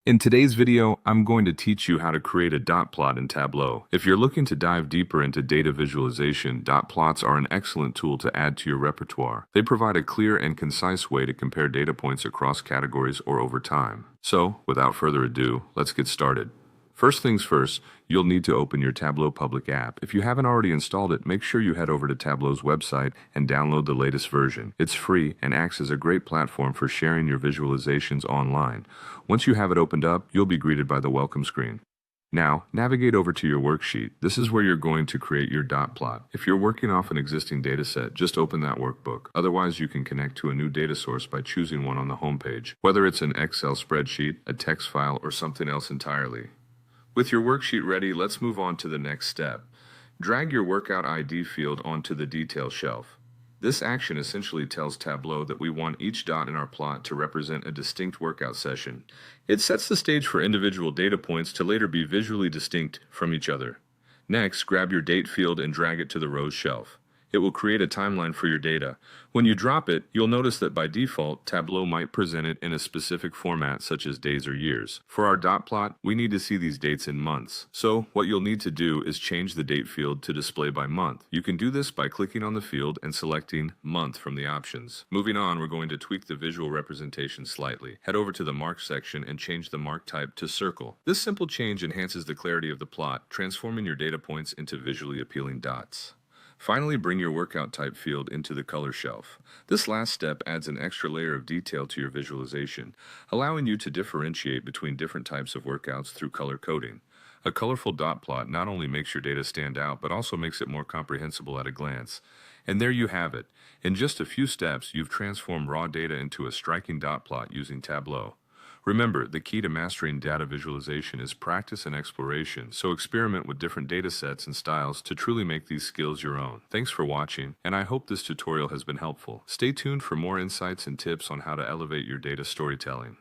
In today's video, I'm going to teach you how to create a dot plot in Tableau. If you're looking to dive deeper into data visualization, dot plots are an excellent tool to add to your repertoire. They provide a clear and concise way to compare data points across categories or over time. So, without further ado, let's get started. First things first, you'll need to open your Tableau public app. If you haven't already installed it, make sure you head over to Tableau's website and download the latest version. It's free and acts as a great platform for sharing your visualizations online. Once you have it opened up, you'll be greeted by the welcome screen. Now, navigate over to your worksheet. This is where you're going to create your dot plot. If you're working off an existing dataset, just open that workbook. Otherwise, you can connect to a new data source by choosing one on the home page, whether it's an Excel spreadsheet, a text file, or something else entirely. With your worksheet ready, let's move on to the next step. Drag your workout ID field onto the detail shelf. This action essentially tells Tableau that we want each dot in our plot to represent a distinct workout session. It sets the stage for individual data points to later be visually distinct from each other. Next, grab your date field and drag it to the rows shelf. It will create a timeline for your data. When you drop it, you'll notice that by default, Tableau might present it in a specific format such as days or years. For our dot plot, we need to see these dates in months. So, what you'll need to do is change the date field to display by month. You can do this by clicking on the field and selecting month from the options. Moving on, we're going to tweak the visual representation slightly. Head over to the mark section and change the mark type to circle. This simple change enhances the clarity of the plot, transforming your data points into visually appealing dots. Finally, bring your workout type field into the color shelf. This last step adds an extra layer of detail to your visualization, allowing you to differentiate between different types of workouts through color coding. A colorful dot plot not only makes your data stand out, but also makes it more comprehensible at a glance. And there you have it. In just a few steps, you've transformed raw data into a striking dot plot using Tableau. Remember, the key to mastering data visualization is practice and exploration, so experiment with different data sets and styles to truly make these skills your own. Thanks for watching, and I hope this tutorial has been helpful. Stay tuned for more insights and tips on how to elevate your data storytelling.